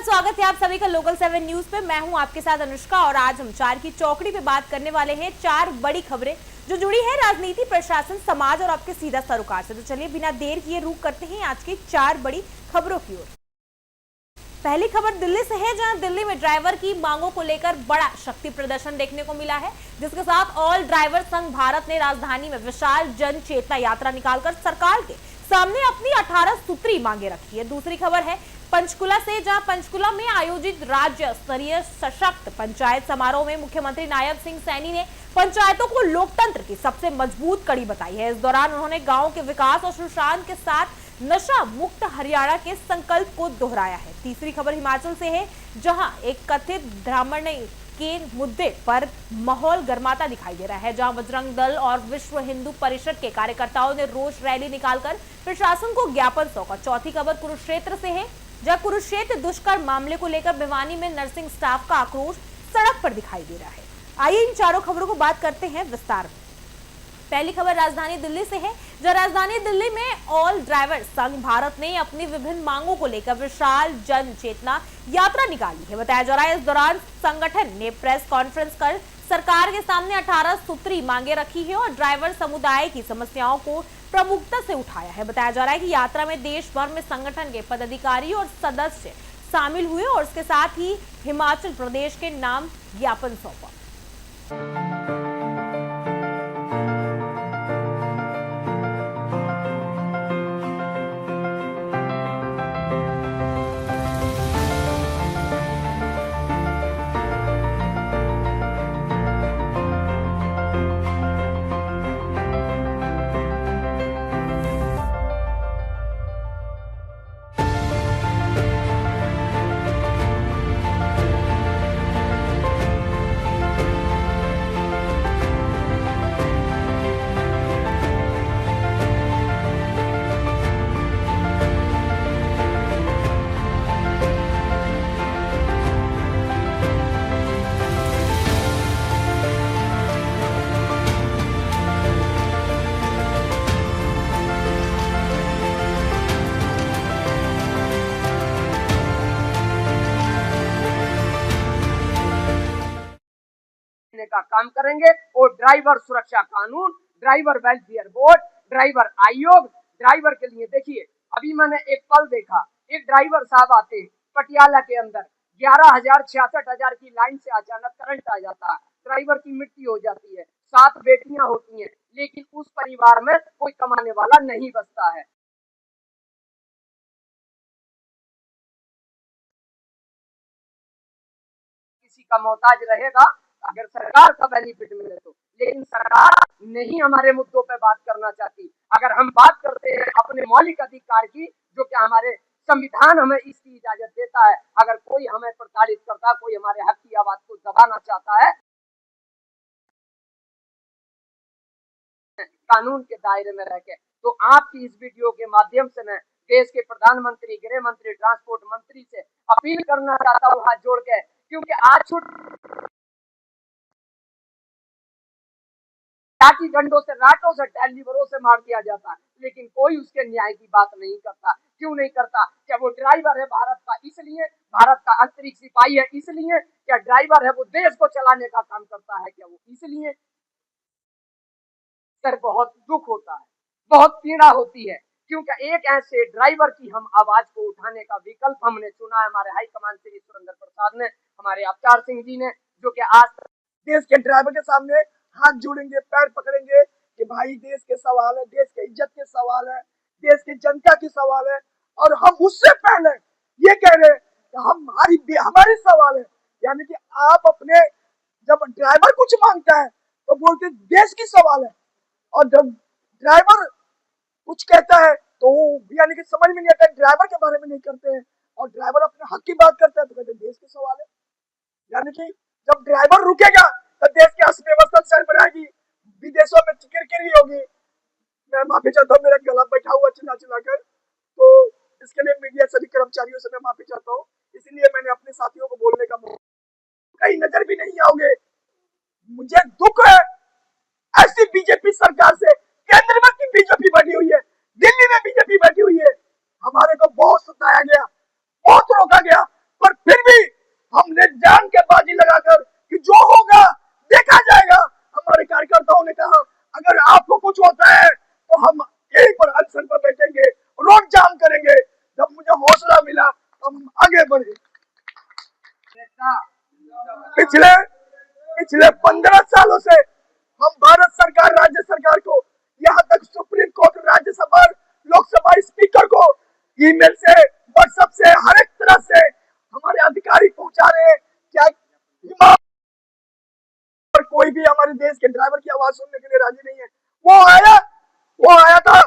स्वागत है आप सभी का लोकल 7 न्यूज पे। मैं हूं आपके साथ अनुष्का और आज हम चार की चौकड़ी पे बात करने वाले हैं। चार बड़ी खबरें जो जुड़ी है राजनीति, प्रशासन, समाज और आपके सीधा सरोकार से। तो चलिए बिना देर किए रुख करते हैं आज की चार बड़ी खबरों की ओर। पहली खबर दिल्ली से है, जहां दिल्ली में ड्राइवर की मांगों को लेकर बड़ा शक्ति प्रदर्शन देखने को मिला है, जिसके साथ ऑल ड्राइवर संघ भारत ने राजधानी में विशाल जन चेतना यात्रा निकालकर सरकार के सामने अपनी 18 सूत्री मांगे रखी है। दूसरी खबर है पंचकुला से, जहां पंचकुला में आयोजित राज्य स्तरीय सशक्त पंचायत समारोह में मुख्यमंत्री नायब सिंह सैनी ने पंचायतों को लोकतंत्र की सबसे मजबूत कड़ी बताई है। इस दौरान उन्होंने गांव के विकास और सुशासन के साथ नशा मुक्त हरियाणा के संकल्प को दोहराया है। तीसरी खबर हिमाचल से है, जहां एक कथित ब्राह्मण के मुद्दे पर माहौल गर्माता दिखाई दे रहा है, जहां बजरंग दल और विश्व हिंदू परिषद के कार्यकर्ताओं ने रोष रैली निकालकर प्रशासन को ज्ञापन सौंपा। चौथी खबर कुरुक्षेत्र से है, जहां कुरुक्षेत्र दुष्कर्म मामले को लेकर भिवानी में नर्सिंग स्टाफ का आक्रोश सड़क पर दिखाई दे रहा है। आइए इन चारों खबरों को बात करते हैं विस्तार में। पहली खबर राजधानी दिल्ली से है, जहां राजधानी दिल्ली में ऑल ड्राइवर संघ भारत ने अपनी विभिन्न मांगों को लेकर विशाल जन चेतना यात्रा निकाली है। बताया जा रहा है इस दौरान संगठन ने प्रेस कॉन्फ्रेंस कर सरकार के सामने 18 सूत्री मांगे रखी है और ड्राइवर समुदाय की समस्याओं को प्रमुखता से उठाया है। बताया जा रहा है कि यात्रा में देश भर में संगठन के पदाधिकारी और सदस्य शामिल हुए और इसके साथ ही हिमाचल प्रदेश के नाम ज्ञापन सौंपा। का काम करेंगे और ड्राइवर सुरक्षा कानून, ड्राइवर वेलफेयर बोर्ड, ड्राइवर आयोग, ड्राइवर के लिए देखिए अभी मैंने एक पल देखा, एक ड्राइवर साहब आते हैं पटियाला के अंदर 11,000 66,000 की लाइन से अचानक करंट आ जाता है, ड्राइवर की मृत्यु हो जाती है, 7 बेटियां होती हैं, लेकिन उस परिवार में कोई कमाने वाला नहीं बचता है। किसी का मोहताज रहेगा अगर सरकार का बेनिफिट मिले तो, लेकिन सरकार नहीं हमारे मुद्दों पे बात करना चाहती। अगर हम बात करते हैं अपने मौलिक अधिकार की, जो कि हमारे संविधान हमें इसकी इजाजत देता है, अगर कोई हमें प्रताड़ित करता, कोई हमारे हक की आवाज को दबाना चाहता है, कानून के दायरे में रह के, तो आपकी इस वीडियो के माध्यम से मैं देश के प्रधानमंत्री, गृह मंत्री, ट्रांसपोर्ट मंत्री से अपील करना चाहता हूँ हाथ जोड़ के, क्योंकि आज लाठी डंडों से, राटों से, टेलीवरों से मार दिया जाता है, लेकिन कोई उसके न्याय की बात नहीं करता। क्यों नहीं करता? क्या वो ड्राइवर है भारत का इसलिए, भारत का अंतरिक्ष सिपाही है इसलिए? क्या ड्राइवर है वो देश को चलाने का काम करता है क्या वो इसलिए? सर बहुत दुख होता है, बहुत पीड़ा होती है, क्योंकि एक ऐसे ड्राइवर की हम आवाज को उठाने का विकल्प हमने चुना है। हमारे हाईकमान श्री सुरेंद्र प्रसाद ने, हमारे अवतार सिंह जी ने, जो कि आज देश के ड्राइवर के सामने हाथ जोड़ेंगे, पैर पकड़ेंगे कि भाई देश के सवाल है, देश के इज्जत के सवाल है, देश की जनता की सवाल है, और हम उससे पहले ये कह रहे हैं कि हमारी सवाल है। यानी कि आप अपने जब ड्राइवर कुछ मांगता है तो बोलते देश की सवाल है, और जब ड्राइवर कुछ कहता है तो यानी कि समझ में नहीं आता, ड्राइवर के बारे में नहीं करते हैं, और ड्राइवर अपने हक की बात करता है तो कहते देश की सवाल है। यानी कि जब ड्राइवर रुकेगा तो देश की अर्थव्यवस्था चल बढ़ेगी, विदेशों में किरकिरी होगी। मैं माफी चाहता हूँ, मेरा गला बैठा हुआ चिल्ला चिल्ला कर, तो इसके लिए मीडिया सभी कर्मचारियों से मैं माफी चाहता हूँ। इसलिए मैंने अपने साथियों को बोलने का कहीं नजर भी नहीं आओगे। मुझे दुख है ऐसी बीजेपी सरकार से, केंद्र में की बीजेपी बनी हुई है, दिल्ली में बीजेपी बैठी हुई है। हमारे को बहुत सताया गया, बहुत रोका गया, पर ईमेल से, व्हाट्सएप से, हर एक तरह से हमारे अधिकारी पहुंचा रहे हैं। क्या और कोई भी हमारे देश के ड्राइवर की आवाज सुनने के लिए राजी नहीं है। वो आया था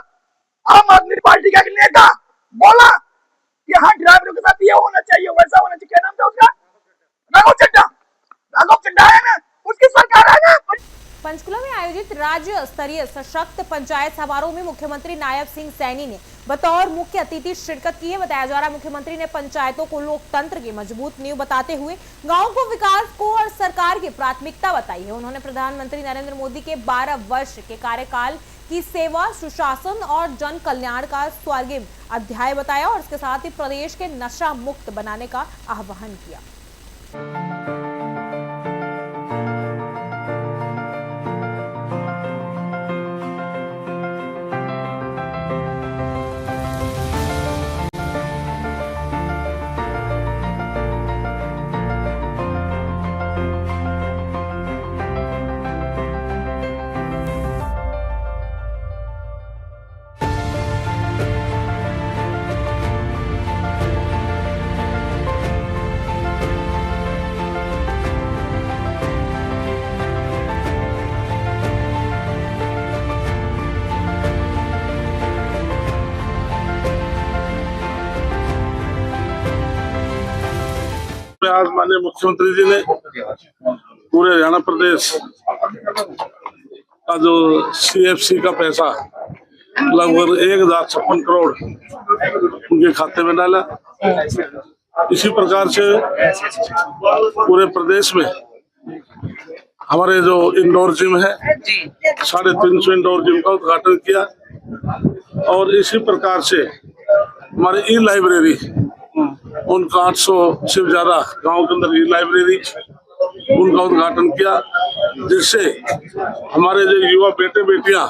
आम आदमी पार्टी का एक नेता, बोला कि हाँ ड्राइवरों के साथ ये होना चाहिए, वैसा होना चाहिए। क्या नाम था उसका? राघव चड्ढा है ना, उसकी सरकार है ना। पंचकुला में आयोजित राज्य स्तरीय सशक्त पंचायत समारोह में मुख्यमंत्री नायब सिंह सैनी ने बतौर मुख्य अतिथि शिरकत की है। बताया जा रहा है मुख्यमंत्री ने पंचायतों को लोकतंत्र की मजबूत नींव बताते हुए गांवों को विकास को और सरकार की प्राथमिकता बताई है। उन्होंने प्रधानमंत्री नरेंद्र मोदी के 12 वर्ष के कार्यकाल की सेवा, सुशासन और जन कल्याण का स्वर्णिम अध्याय बताया और इसके साथ ही प्रदेश के नशा मुक्त बनाने का आह्वान किया। आज माननीय मुख्यमंत्री जी ने पूरे हरियाणा प्रदेश का जो CFC का पैसा लगभग 1056 करोड़ उनके खाते में डाला। इसी प्रकार से पूरे प्रदेश में हमारे जो इंडोर जिम है 350 इंडोर जिम का उद्घाटन किया और इसी प्रकार से हमारे ई-लाइब्रेरी उनका 800 से ज्यादा गांव के अंदर ई-लाइब्रेरी उनका उद्घाटन किया, जिससे हमारे जो युवा बेटे बेटियां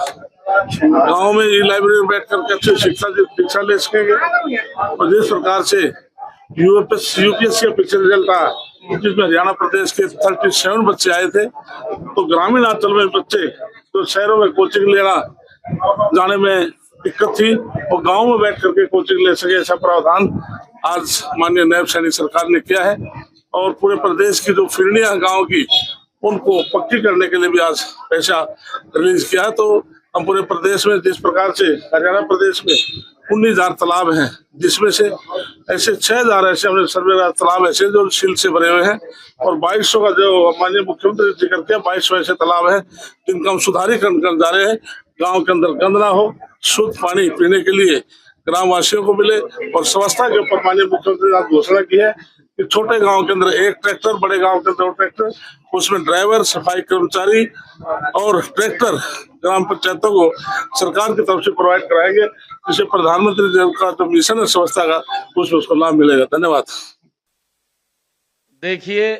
गांव में ई-लाइब्रेरी में बैठ करके अच्छी शिक्षा ले सकेंगे। और जिस प्रकार से यूपीएससी का पिछले रिजल्ट आया जिसमें हरियाणा प्रदेश के 37 बच्चे आए थे, तो ग्रामीण अंचल में बच्चे तो शहरों में कोचिंग लेना जाने में दिक्कत थी और गांव में बैठ करके कोचिंग ले सके, ऐसा प्रावधान आज माननीय नायब सैनी सरकार ने किया है। और पूरे प्रदेश की जो फिरनियां गांव की उनको पक्की करने के लिए भी आज पैसा रिलीज किया है। तो हम पूरे प्रदेश में जिस प्रकार से हरियाणा प्रदेश में 19,000 तालाब हैं, जिसमें से ऐसे 6,000 ऐसे हमने सर्वे तालाब ऐसे जो सील से भरे हुए हैं और 2200 का जो माननीय मुख्यमंत्री जिक्र किया 2200 ऐसे तालाब हैं जिनका हम सुधारीकरण कर जा रहे हैं। गाँव के अंदर गंद ना हो, शुद्ध पानी पीने के लिए ग्रामवासियों को मिले। और स्वच्छता के ऊपर माननीय मुख्यमंत्री ने घोषणा की है कि छोटे गांव के अंदर 1 ट्रैक्टर, बड़े गांव के अंदर 2 ट्रैक्टर, उसमें ड्राइवर, सफाई कर्मचारी और ट्रैक्टर ग्राम पंचायतों को सरकार की तरफ से प्रोवाइड कराएंगे, जिससे प्रधानमंत्री जी का जो मिशन है स्वच्छता का उसमें उसको लाभ मिलेगा। धन्यवाद। देखिए,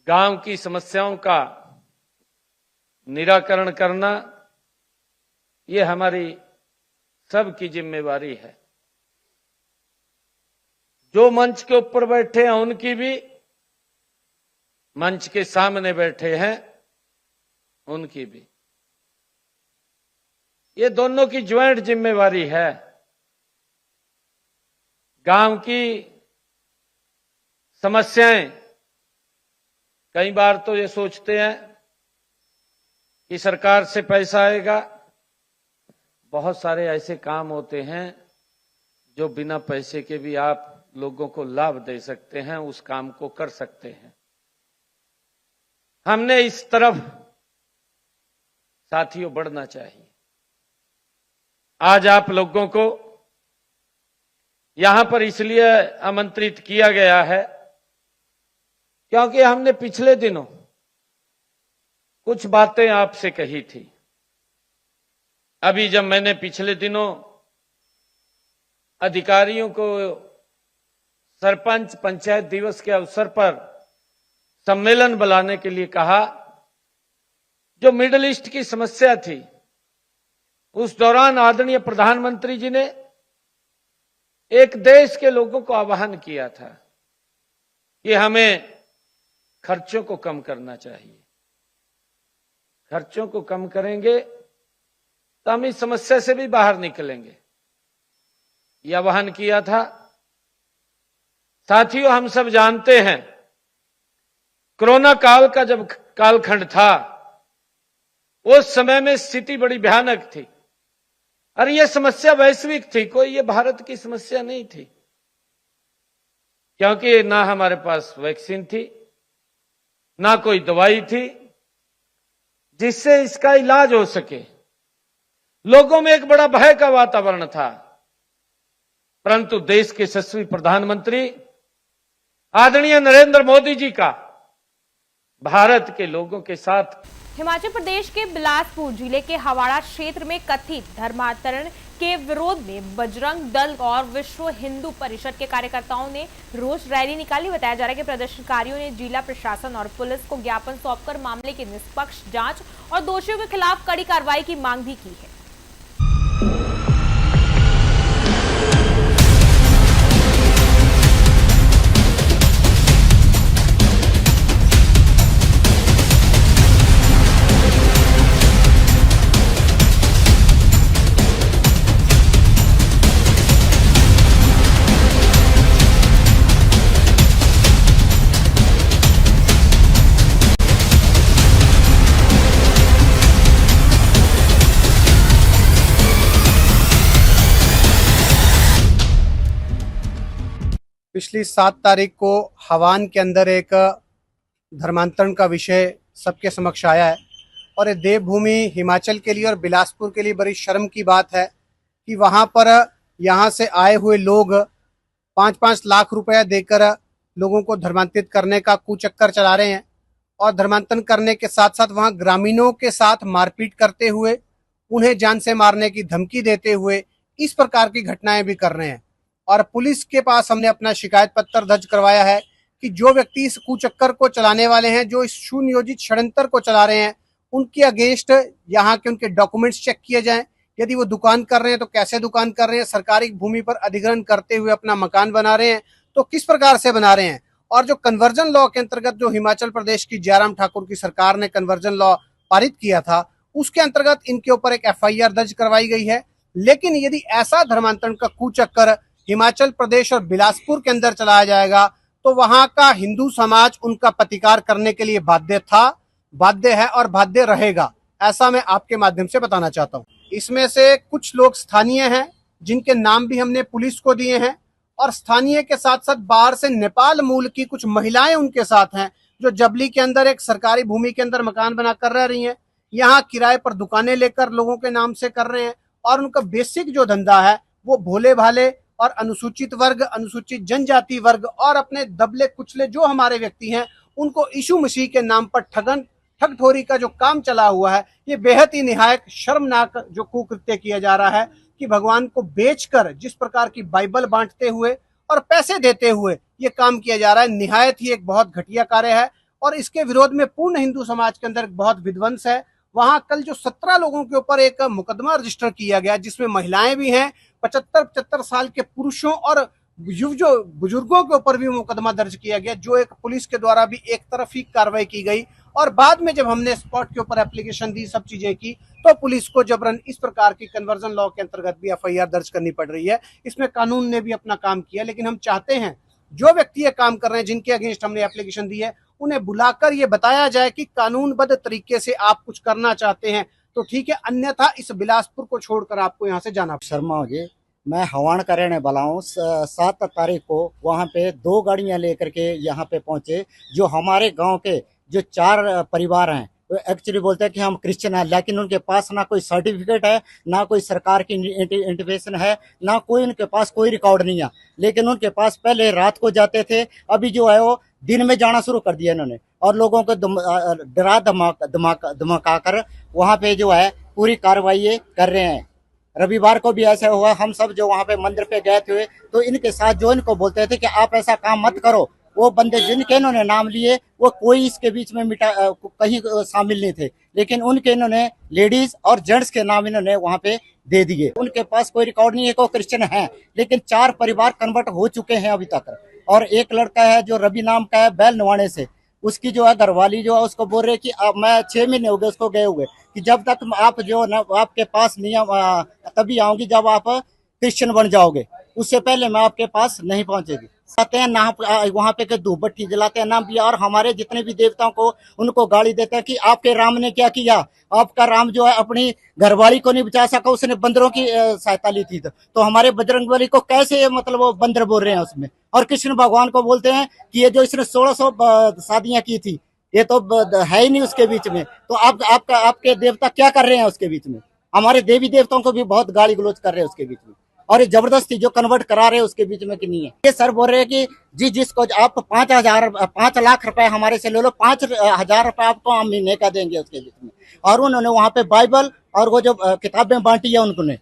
गांव की समस्याओं का निराकरण करना ये हमारी सबकी जिम्मेवारी है। जो मंच के ऊपर बैठे हैं उनकी भी, मंच के सामने बैठे हैं उनकी भी, ये दोनों की ज्वाइंट जिम्मेवारी है। गांव की समस्याएं कई बार तो ये सोचते हैं कि सरकार से पैसा आएगा, बहुत सारे ऐसे काम होते हैं जो बिना पैसे के भी आप लोगों को लाभ दे सकते हैं, उस काम को कर सकते हैं। हमने इस तरफ साथियों बढ़ना चाहिए। आज आप लोगों को यहां पर इसलिए आमंत्रित किया गया है क्योंकि हमने पिछले दिनों कुछ बातें आपसे कही थी। अभी जब मैंने पिछले दिनों अधिकारियों को सरपंच पंचायत दिवस के अवसर पर सम्मेलन बुलाने के लिए कहा, जो मिडिल ईस्ट की समस्या थी, उस दौरान आदरणीय प्रधानमंत्री जी ने एक देश के लोगों को आह्वान किया था कि हमें खर्चों को कम करना चाहिए। खर्चों को कम करेंगे तो हम इस समस्या से भी बाहर निकलेंगे। या वहन किया था। साथियों, हम सब जानते हैं कोरोना काल का जब कालखंड था, उस समय में स्थिति बड़ी भयानक थी और यह समस्या वैश्विक थी, कोई ये भारत की समस्या नहीं थी, क्योंकि ना हमारे पास वैक्सीन थी, ना कोई दवाई थी जिससे इसका इलाज हो सके। लोगों में एक बड़ा भय का वातावरण था, परंतु देश के यशस्वी प्रधानमंत्री आदरणीय नरेंद्र मोदी जी का भारत के लोगों के साथ। हिमाचल प्रदेश के बिलासपुर जिले के हवाड़ा क्षेत्र में कथित धर्मांतरण के विरोध में बजरंग दल और विश्व हिंदू परिषद के कार्यकर्ताओं ने रोष रैली निकाली। बताया जा रहा है कि प्रदर्शनकारियों ने जिला प्रशासन और पुलिस को ज्ञापन सौंपकर मामले की निष्पक्ष जांच और दोषियों के खिलाफ कड़ी कार्रवाई की मांग भी की है। पिछली 7 तारीख को हवान के अंदर एक धर्मांतरण का विषय सबके समक्ष आया है और ये देवभूमि हिमाचल के लिए और बिलासपुर के लिए बड़ी शर्म की बात है कि वहाँ पर यहाँ से आए हुए लोग 5-5 लाख रुपया देकर लोगों को धर्मांतरित करने का कुचक्कर चला रहे हैं और धर्मांतरण करने के साथ साथ वहाँ ग्रामीणों के साथ मारपीट करते हुए, उन्हें जान से मारने की धमकी देते हुए इस प्रकार की घटनाएं भी कर रहे हैं। और पुलिस के पास हमने अपना शिकायत पत्र दर्ज करवाया है कि जो व्यक्ति इस कुचक्कर को चलाने वाले हैं, जो इस सुनियोजित षड्यंत्र को चला रहे हैं, उनके अगेंस्ट यहाँ के उनके डॉक्यूमेंट्स चेक किए जाएं। यदि वो दुकान कर रहे हैं तो कैसे दुकान कर रहे हैं, सरकारी भूमि पर अधिग्रहण करते हुए अपना मकान बना रहे हैं तो किस प्रकार से बना रहे हैं। और जो कन्वर्जन लॉ के अंतर्गत जो हिमाचल प्रदेश की जयराम ठाकुर की सरकार ने कन्वर्जन लॉ पारित किया था, उसके अंतर्गत इनके ऊपर एक FIR दर्ज करवाई गई है। लेकिन यदि ऐसा धर्मांतरण का कुचक्कर हिमाचल प्रदेश और बिलासपुर के अंदर चलाया जाएगा तो वहां का हिंदू समाज उनका प्रतिकार करने के लिए बाध्य था, बाध्य है और बाध्य रहेगा, ऐसा मैं आपके माध्यम से बताना चाहता हूं। इसमें से कुछ लोग स्थानीय हैं जिनके नाम भी हमने पुलिस को दिए हैं और स्थानीय के साथ साथ बाहर से नेपाल मूल की कुछ महिलाएं उनके साथ हैं जो जबली के अंदर एक सरकारी भूमि के अंदर मकान बनाकर रह रही हैं, यहाँ किराए पर दुकानें लेकर लोगों के नाम से कर रहे हैं और उनका बेसिक जो धंधा है वो भोले भाले और अनुसूचित वर्ग, अनुसूचित जनजाति वर्ग और अपने दबले कुचले जो हमारे व्यक्ति हैं उनको यीशु मसीह के नाम पर ठगठोरी का जो काम चला हुआ है, ये बेहद ही निहायत शर्मनाक जो कुकृत्य किया जा रहा है कि भगवान को बेचकर जिस प्रकार की बाइबल बांटते हुए और पैसे देते हुए ये काम किया जा रहा है, निहायत ही एक बहुत घटिया कार्य है और इसके विरोध में पूर्ण हिंदू समाज के अंदर बहुत विध्वंस है। वहां कल जो 17 लोगों के ऊपर एक मुकदमा रजिस्टर किया गया जिसमें महिलाएं भी हैं, 75 साल के पुरुषों और जो बुजुर्गों के ऊपर भी मुकदमा दर्ज किया गया, जो एक पुलिस के द्वारा भी एक तरफ ही कार्रवाई की गई और बाद में जब हमने स्पॉट के ऊपर एप्लीकेशन दी, सब चीजें की, तो पुलिस को जबरन इस प्रकार की कन्वर्जन लॉ के अंतर्गत भी FIR दर्ज करनी पड़ रही है। इसमें कानून ने भी अपना काम किया, लेकिन हम चाहते हैं जो व्यक्ति ये काम कर रहे हैं, जिनके अगेंस्ट हमने एप्लीकेशन दी है, उन्हें बुलाकर ये बताया जाए कि कानूनबद्ध तरीके से आप कुछ करना चाहते हैं तो ठीक है, अन्यथा इस बिलासपुर को छोड़कर आपको यहाँ से जाना। शर्मा जी, मैं हवान का रहने वाला हूँ। 7 तारीख को वहाँ पे 2 गाड़ियाँ लेकर के यहाँ पे पहुँचे। जो हमारे गांव के जो 4 परिवार हैं वो एक्चुअली बोलते हैं कि हम क्रिश्चियन हैं, लेकिन उनके पास ना कोई सर्टिफिकेट है, ना कोई सरकार की इंटीमेशन है, ना कोई उनके पास कोई रिकॉर्ड नहीं है। लेकिन उनके पास पहले रात को जाते थे, अभी जो है वो दिन में जाना शुरू कर दिया इन्होंने और लोगों को डरा धमका कर वहाँ पे जो है पूरी कार्रवाई कर रहे हैं। रविवार को भी ऐसा हुआ, हम सब जो वहाँ पे मंदिर पे गए थे तो इनके साथ जो इनको बोलते थे कि आप ऐसा काम मत करो, वो बंदे जिनके इन्होंने नाम लिए वो कोई इसके बीच में कहीं शामिल नहीं थे, लेकिन उनके इन्होंने लेडीज और जेंट्स के नाम इन्होंने वहाँ पे दे दिए। उनके पास कोई रिकॉर्ड नहीं है कि वो क्रिश्चियन है, लेकिन 4 परिवार कन्वर्ट हो चुके हैं अभी तक। और एक लड़का है जो रवि नाम का है, बैल नवाने से, उसकी जो है घरवाली जो है उसको बोल रहे कि मैं 6 महीने हो गए उसको गए हुए कि जब तक आप जो ना आपके पास नहीं तभी आऊंगी जब आप क्रिश्चियन बन जाओगे। उससे पहले मैं आपके पास नहीं पहुंचेगी। आते हैं ना वहाँ पे धूप भट्टी जलाते हैं ना भी, और हमारे जितने भी देवताओं को उनको गाली देते हैं कि आपके राम ने क्या किया। आपका राम जो है अपनी घरवाली को नहीं बचा सका, उसने बंदरों की सहायता ली थी। तो हमारे बजरंगबली को कैसे मतलब वो बंदर बोल रहे हैं उसमें। और कृष्ण भगवान को बोलते हैं कि ये जो इसने 1600 शादियां की थी, ये तो है ही नहीं उसके बीच में। तो आपके देवता क्या कर रहे हैं उसके बीच में। हमारे देवी देवताओं को भी बहुत गाली गलौज कर रहे हैं उसके बीच में, और ये जबरदस्ती जो कन्वर्ट करा रहे हैं उसके बीच में कि नहीं है। ये सर बोल रहे हैं कि जी जिसको आप 5 लाख रुपए हमारे से ले लो, 5,000 रुपए आपको हम महीने का देंगे उसके बीच में। और उन्होंने वहां पे बाइबल और वो जो किताबें बांटी है उन्होंने,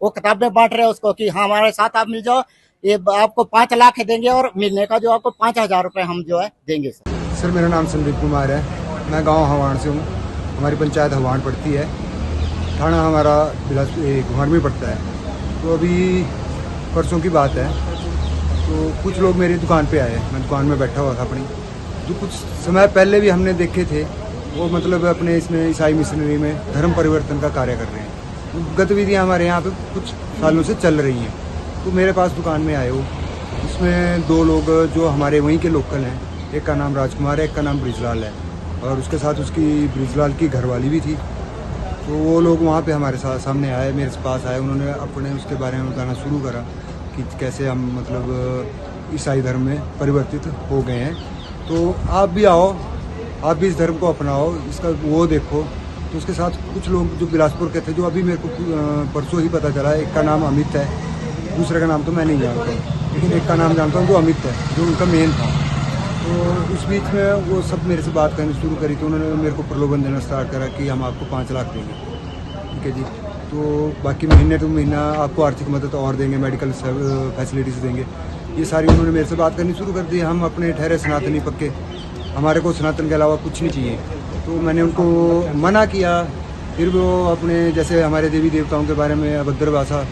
वो किताबें बांट रहे हैं उसको कि हाँ हमारे साथ आप मिल जाओ, ये आपको 5 लाख देंगे और महीने का जो आपको 5,000 रुपए हम जो है देंगे। सर मेरा नाम संदीप कुमार है, मैं गांव हवाण से हूँ। हमारी पंचायत हवाण पड़ती है, थाना हमारा घुमार में पड़ता है। तो अभी परसों की बात है, तो कुछ लोग मेरी दुकान पे आए, मैं दुकान में बैठा हुआ था अपनी, जो कुछ समय पहले भी हमने देखे थे, वो मतलब अपने इसमें ईसाई मिशनरी में धर्म परिवर्तन का कार्य कर रहे हैं। गतिविधियाँ हमारे यहाँ पे कुछ सालों से चल रही हैं। तो मेरे पास दुकान में आए हो, इसमें 2 लोग जो हमारे वहीं के लोकल हैं, एक का नाम राजकुमार है, एक का नाम ब्रिजलाल है, और उसके साथ उसकी ब्रिजलाल की घरवाली भी थी। तो वो लोग वहाँ पे हमारे सामने आए, मेरे पास आए, उन्होंने अपने उसके बारे में बताना शुरू करा कि कैसे हम मतलब ईसाई धर्म में परिवर्तित हो गए हैं। तो आप भी आओ, आप भी इस धर्म को अपनाओ, इसका वो देखो। तो उसके साथ कुछ लोग जो बिलासपुर के थे, जो अभी मेरे को परसों ही पता चला, एक का नाम अमित है, दूसरे का नाम तो मैं नहीं जानता हूँ, लेकिन एक का नाम जानता हूँ जो अमित है, जो उनका मेन था। तो उस बीच में वो सब मेरे से बात करनी शुरू करी। तो उन्होंने मेरे को प्रलोभन देना स्टार्ट करा कि हम आपको 5 लाख देंगे, ठीक है जी, तो बाकी महीने टू महीना आपको आर्थिक मदद और देंगे, मेडिकल फैसिलिटीज़ देंगे। ये सारी उन्होंने मेरे से बात करनी शुरू कर दी। हम अपने ठहरे सनातनी पक्के, हमारे को सनातन के अलावा कुछ नहीं चाहिए। तो मैंने उनको मना किया। फिर वो अपने जैसे हमारे देवी देवताओं के बारे में अभद्र भाषा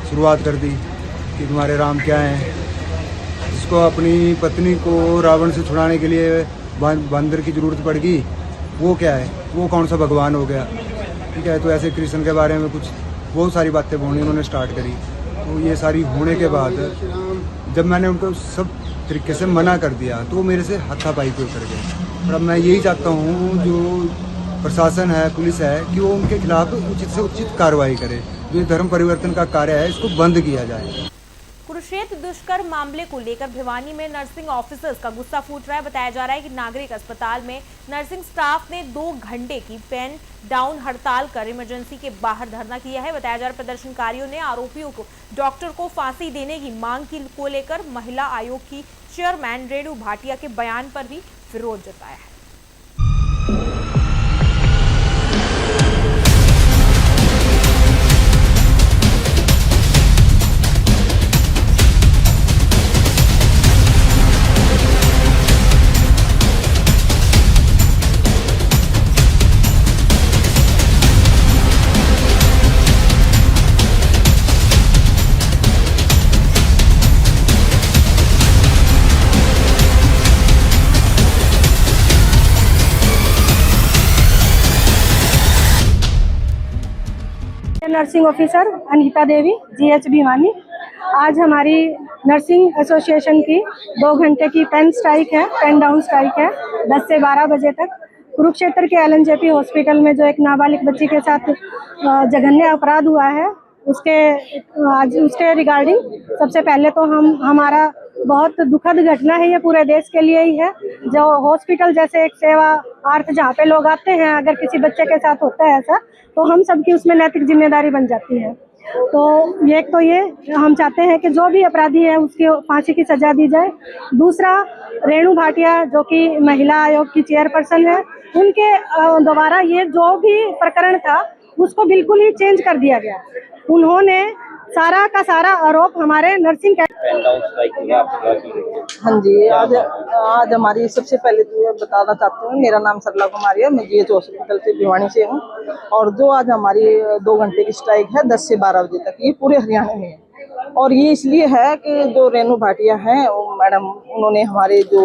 शुरुआत कर दी कि तुम्हारे राम क्या हैं, जिसको अपनी पत्नी को रावण से छुड़ाने के लिए बंदर की ज़रूरत पड़ गई, वो क्या है, वो कौन सा भगवान हो गया, ठीक है। तो ऐसे कृष्ण के बारे में कुछ बहुत सारी बातें बोलनी उन्होंने स्टार्ट करी। तो ये सारी होने के बाद जब मैंने उनको सब तरीके से मना कर दिया, तो वो मेरे से हाथापाई पे उतर गए। और अब मैं यही चाहता हूँ जो प्रशासन है, पुलिस है, कि वो उनके खिलाफ उचित से उचित कार्रवाई करे। जो धर्म परिवर्तन का कार्य है, इसको बंद किया जाए। कुरुक्षेत्र दुष्कर्म मामले को लेकर भिवानी में नर्सिंग ऑफिसर्स का गुस्सा फूट रहा है। बताया जा रहा है कि नागरिक अस्पताल में नर्सिंग स्टाफ ने 2 घंटे की पेन डाउन हड़ताल कर इमरजेंसी के बाहर धरना किया है। बताया जा रहा है प्रदर्शनकारियों ने आरोपियों को डॉक्टर को फांसी देने की मांग को लेकर महिला आयोग की चेयरमैन रेणु भाटिया के बयान पर भी विरोध जताया है। Nursing officer Anita Devi, GH Bhiwani. आज हमारी नर्सिंग एसोसिएशन की 2 घंटे की पेन स्ट्राइक है, पेन डाउन स्ट्राइक है 10 से 12 बजे तक। कुरुक्षेत्र के LNJP हॉस्पिटल में जो एक नाबालिग बच्ची के साथ जघन्य अपराध हुआ है, उसके रिगार्डिंग सबसे पहले तो हमारा बहुत दुखद घटना है, ये पूरे देश के लिए ही है। जो हॉस्पिटल जैसे एक सेवा अर्थ जहाँ पे लोग आते हैं, अगर किसी बच्चे के साथ होता है ऐसा, तो हम सबकी उसमें नैतिक जिम्मेदारी बन जाती है। तो ये हम चाहते हैं कि जो भी अपराधी है उसकी फांसी की सजा दी जाए। दूसरा, रेणु भाटिया जो कि महिला आयोग की चेयरपर्सन है, उनके द्वारा ये जो भी प्रकरण था उसको बिल्कुल ही चेंज कर दिया गया। उन्होंने सारा का सारा आरोप हमारे नर्सिंग हाँ जी, आज हमारी सबसे पहले तो ये बताना चाहती हूँ, मेरा नाम सरला कुमारी है, मैं जीएच हॉस्पिटल से भिवानी से हूँ। और जो आज हमारी 2 घंटे की स्ट्राइक है 10 से 12 बजे तक, ये पूरे हरियाणा में है। और ये इसलिए है कि जो रेणु भाटिया हैं मैडम, उन्होंने हमारे जो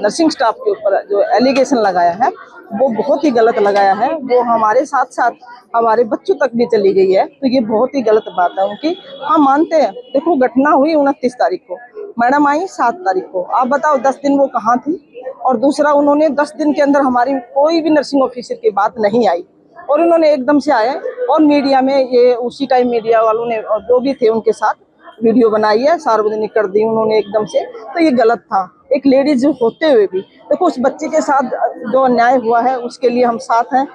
नर्सिंग स्टाफ के ऊपर जो एलिगेशन लगाया है वो बहुत ही गलत लगाया है। वो हमारे साथ साथ हमारे बच्चों तक भी चली गई है, तो ये बहुत ही गलत बात है उनकी। हम मानते हैं, देखो घटना हुई 29 तारीख को, मैडम आई 7 तारीख को। आप बताओ 10 दिन वो कहाँ थी? और दूसरा, उन्होंने 10 दिन के अंदर हमारी कोई भी नर्सिंग ऑफिसर की बात नहीं आई, और उन्होंने एकदम से आए और मीडिया में ये उसी टाइम मीडिया वालों ने जो भी थे उनके साथ वीडियो बनाई है, सार्वजनिक कर दी उन्होंने एकदम से। तो ये गलत था, एक लेडीज होते हुए भी। देखो, उस बच्चे के साथ जो अन्याय हुआ है उसके लिए हम साथ हैं।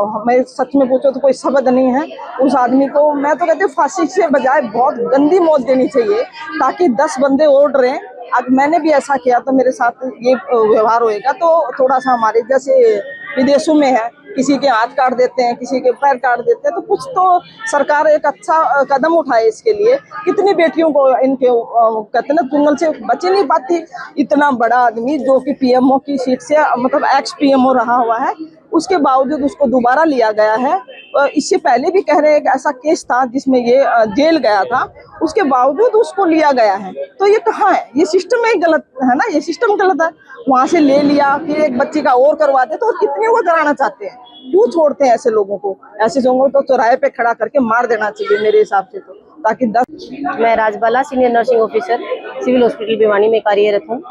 हमें सच में पूछो तो कोई शब्द नहीं है। उस आदमी को मैं तो कहती हूँ फांसी से बजाय बहुत गंदी मौत देनी चाहिए, ताकि 10 बंदे और डरें। अब मैंने भी ऐसा किया तो मेरे साथ ये व्यवहार होएगा, तो थोड़ा सा हमारे जैसे विदेशों में है, किसी के हाथ काट देते हैं, किसी के पैर काट देते हैं, तो कुछ तो सरकार एक अच्छा कदम उठाए इसके लिए। कितनी बेटियों को इनके कहते ना जंगल से बच नहीं पाती। इतना बड़ा आदमी जो कि पीएमओ की सीट से मतलब एक्स पीएमओ रहा हुआ है, उसके बावजूद उसको दोबारा लिया गया है। इससे पहले भी कह रहे हैं कि ऐसा केस था जिसमें ये जेल गया था, उसके बावजूद उसको लिया गया है। तो ये कहाँ है? ये सिस्टम ही गलत है ना, ये सिस्टम गलत है। वहां से ले लिया, फिर एक बच्चे का और करवाते, तो कितने वो कराना चाहते हैं? क्यों छोड़ते हैं ऐसे लोगों को? ऐसे लोगों को तो चौराहे पे खड़ा करके मार देना चाहिए मेरे हिसाब से, तो ताकि 10। मैं Rajbala senior nursing officer civil hospital Bhiwani में कार्यरत हूँ।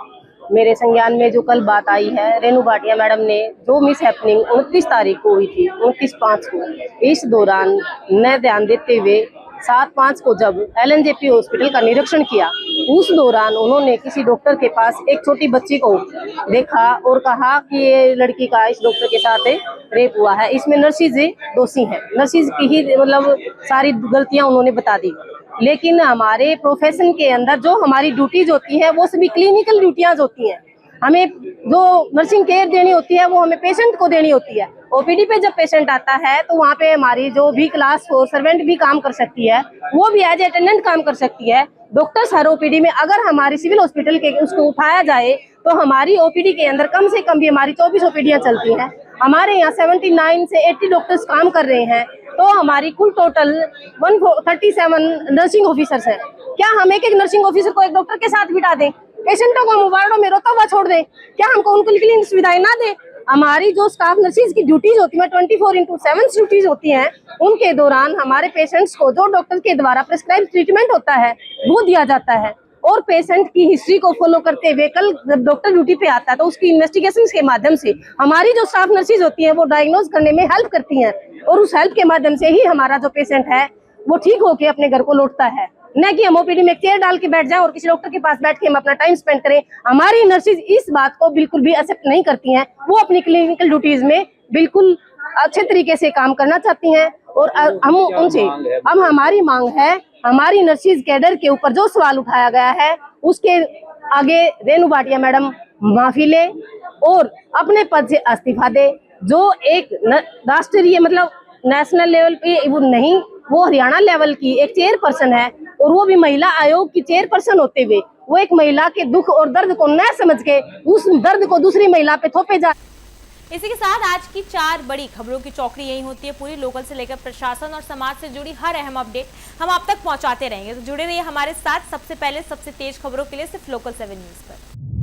मेरे संज्ञान में जो कल बात आई है, रेणु भाटिया मैडम ने जो मिस हैपनिंग 29 तारीख को हुई थी, 29/5 को, इस दौरान न ध्यान देते हुए 7/5 को जब LNJP हॉस्पिटल का निरीक्षण किया, उस दौरान उन्होंने किसी डॉक्टर के पास एक छोटी बच्ची को देखा और कहा कि ये लड़की का इस डॉक्टर के साथ रेप हुआ है। इसमें नर्सिस दोषी हैं, नर्सिस की ही मतलब सारी गलतियां उन्होंने बता दी। लेकिन हमारे प्रोफेशन के अंदर जो हमारी ड्यूटीज होती है वो सभी क्लिनिकल ड्यूटियां होती हैं। हमें जो नर्सिंग केयर देनी होती है वो हमें पेशेंट को देनी होती है। ओपीडी पे जब पेशेंट आता है तो वहाँ पे हमारी जो भी क्लास 4 सर्वेंट भी काम कर सकती है, वो भी एज अटेंडेंट काम कर सकती है। डॉक्टर्स हर ओपीडी में, अगर हमारी सिविल हॉस्पिटल के उसको उठाया जाए तो हमारी ओपीडी के अंदर कम से कम भी हमारी 24 ओपीडियाँ चलती हैं। हमारे यहाँ 79 से 80 डॉक्टर्स काम कर रहे हैं, तो हमारी कुल टोटल 137 नर्सिंग ऑफिसर्स हैं। क्या हम एक नर्सिंग ऑफिसर को एक डॉक्टर के साथ बिठा दें? पेशेंटों को हम वार्डों में रोता हुआ छोड़ दें? क्या हमको उनको क्लिनिक सुविधाएं ना दें? हमारी जो स्टाफ नर्सिस की ड्यूटीज होती है 24/7 ड्यूटीज होती हैं, उनके दौरान हमारे पेशेंट्स को जो डॉक्टर के द्वारा प्रिस्क्राइब ट्रीटमेंट होता है वो दिया जाता है। और पेशेंट की हिस्ट्री को फॉलो करते हुए कल जब डॉक्टर ड्यूटी पे आता है तो उसकी इन्वेस्टिगेशन के माध्यम से हमारी जो स्टाफ नर्सिस होती हैं वो डायग्नोज करने में हेल्प करती हैं, और उस हेल्प के माध्यम से ही हमारा जो पेशेंट है वो ठीक होकर अपने घर को लौटता है। न कि हम ओपीडी में चेयर डाल के बैठ जाएं और किसी डॉक्टर के पास बैठ के हम अपना टाइम स्पेंड करें। हमारी नर्सिस इस बात को बिल्कुल भी एक्सेप्ट नहीं करती हैं। वो अपनी क्लिनिकल ड्यूटीज में बिल्कुल अच्छे तरीके से काम करना चाहती हैं, और हम उनसे अब हमारी मांग है, हमारी नर्सिस कैडर के ऊपर जो सवाल उठाया गया है उसके आगे रेणु भाटिया मैडम माफी ले और अपने पद से इस्तीफा दे। जो एक राष्ट्रीय मतलब नेशनल लेवल पे वो नहीं, वो हरियाणा लेवल की एक चेयरपर्सन है, और वो भी महिला आयोग की चेयरपर्सन होते हुए वो एक महिला के दुख और दर्द को न समझ के उस दर्द को दूसरी महिला पे थोपे जा। इसी के साथ आज की 4 बड़ी खबरों की चौकड़ी यही होती है। पूरी लोकल से लेकर प्रशासन और समाज से जुड़ी हर अहम अपडेट हम आप तक पहुंचाते रहेंगे, तो जुड़े रहिए हमारे साथ। सबसे पहले सबसे तेज खबरों के लिए सिर्फ लोकल 7 न्यूज पर।